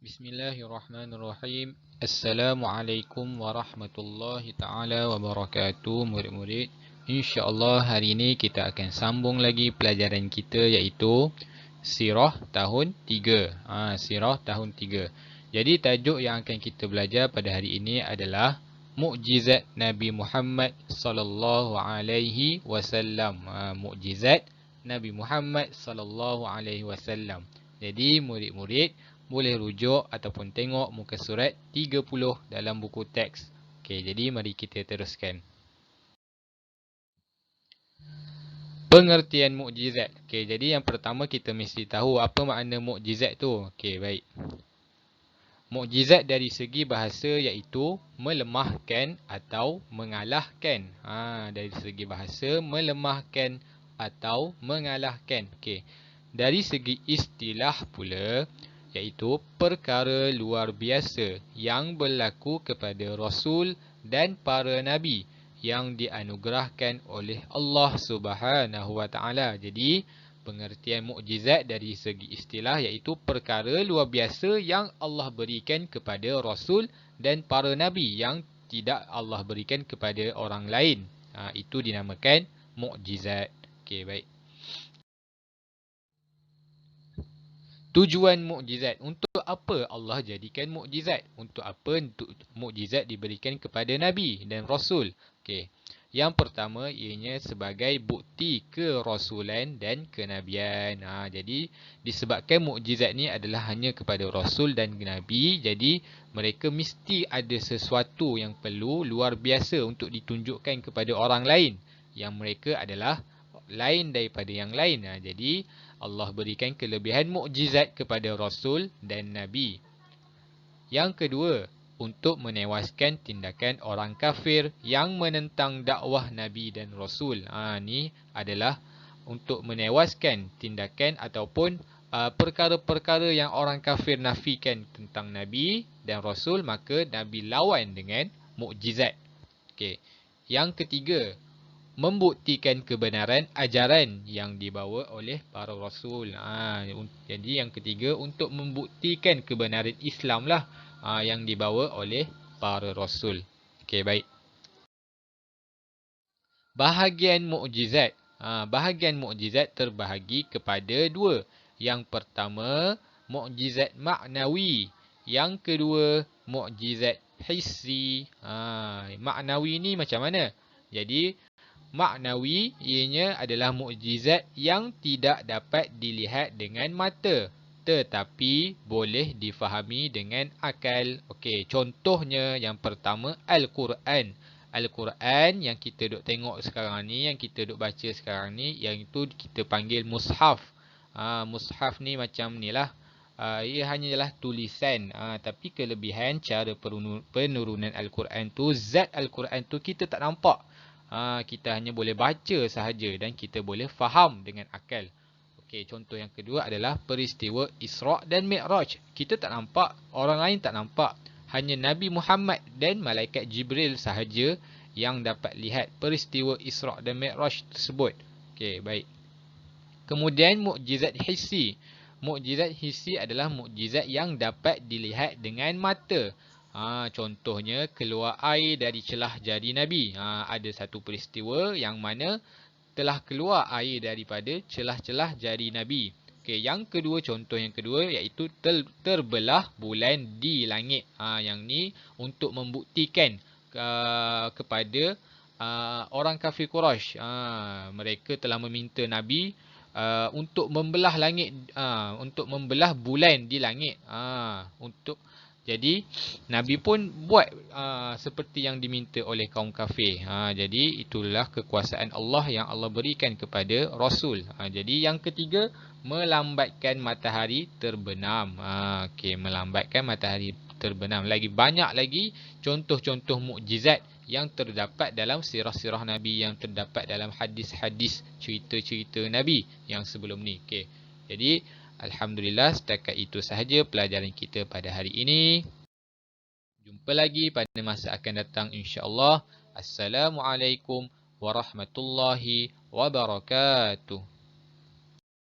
Bismillahirrahmanirrahim. Assalamualaikum warahmatullahi ta'ala wabarakatuh, murid-murid. InsyaAllah hari ini kita akan sambung lagi pelajaran kita, iaitu Sirah tahun 3. Sirah tahun 3. Jadi tajuk yang akan kita belajar pada hari ini adalah Mukjizat Nabi Muhammad sallallahu alaihi wasallam. Mukjizat Nabi Muhammad sallallahu alaihi wasallam. Jadi murid-murid boleh rujuk ataupun tengok muka surat 30 dalam buku teks. Okey, jadi mari kita teruskan. Pengertian mukjizat. Okey, jadi yang pertama kita mesti tahu apa makna mukjizat tu. Okey, baik. Mukjizat dari segi bahasa iaitu melemahkan atau mengalahkan. Dari segi bahasa melemahkan atau mengalahkan. Okey. Dari segi istilah pula, iaitu perkara luar biasa yang berlaku kepada Rasul dan para Nabi yang dianugerahkan oleh Allah Subhanahu Wa Taala. Jadi, pengertian mukjizat dari segi istilah iaitu perkara luar biasa yang Allah berikan kepada Rasul dan para Nabi yang tidak Allah berikan kepada orang lain. Itu dinamakan mukjizat. Okey, baik. Tujuan mukjizat. Untuk apa Allah jadikan mukjizat? Untuk apa mukjizat diberikan kepada Nabi dan Rasul? Okey. Yang pertama, ianya sebagai bukti kerasulan dan kenabian. Jadi, disebabkan mukjizat ni adalah hanya kepada Rasul dan Nabi, jadi mereka mesti ada sesuatu yang perlu luar biasa untuk ditunjukkan kepada orang lain, yang mereka adalah lain daripada yang lain. Jadi, Allah berikan kelebihan mukjizat kepada Rasul dan Nabi. Yang kedua, untuk menewaskan tindakan orang kafir yang menentang dakwah Nabi dan Rasul. Ni adalah untuk menewaskan tindakan ataupun perkara-perkara yang orang kafir nafikan tentang Nabi dan Rasul, maka Nabi lawan dengan mukjizat. Okey. Yang ketiga, membuktikan kebenaran ajaran yang dibawa oleh para Rasul. Jadi yang ketiga, untuk membuktikan kebenaran Islam lah yang dibawa oleh para Rasul. Okey, baik. Bahagian mukjizat. Bahagian mukjizat terbahagi kepada dua. Yang pertama, mukjizat maknawi. Yang kedua, mukjizat hissi. Maknawi ni macam mana? Jadi, maknawi ianya adalah mukjizat yang tidak dapat dilihat dengan mata, tetapi boleh difahami dengan akal. Okey, contohnya yang pertama, Al-Quran. Al-Quran yang kita duk tengok sekarang ni, yang kita duk baca sekarang ni, yang itu kita panggil mushaf. Mushaf ni macam ni lah. Ia hanyalah tulisan, tapi kelebihan cara penurunan Al-Quran tu, zat Al-Quran tu kita tak nampak. Kita hanya boleh baca sahaja dan kita boleh faham dengan akal. Okey, contoh yang kedua adalah peristiwa Isra' dan Mi'raj. Kita tak nampak, orang lain tak nampak. Hanya Nabi Muhammad dan malaikat Jibril sahaja yang dapat lihat peristiwa Isra' dan Mi'raj tersebut. Okey, baik. Kemudian mukjizat hissi. Mukjizat hissi adalah mukjizat yang dapat dilihat dengan mata. Contohnya keluar air dari celah jari Nabi. Ada satu peristiwa yang mana telah keluar air daripada celah-celah jari Nabi. Okey, yang kedua, contoh yang kedua iaitu terbelah bulan di langit. Yang ni untuk membuktikan kepada orang kafir Quraisy. Mereka telah meminta Nabi untuk membelah langit, untuk membelah bulan di langit. Jadi Nabi pun buat seperti yang diminta oleh kaum kafir. Jadi itulah kekuasaan Allah yang Allah berikan kepada Rasul. Jadi yang ketiga, melambatkan matahari terbenam. Okey, melambatkan matahari terbenam. Lagi banyak lagi contoh-contoh mukjizat yang terdapat dalam sirah-sirah Nabi, yang terdapat dalam hadis-hadis, cerita-cerita Nabi yang sebelum ni. Okey. Jadi alhamdulillah, setakat itu sahaja pelajaran kita pada hari ini. Jumpa lagi pada masa akan datang insya-Allah. Assalamualaikum warahmatullahi wabarakatuh.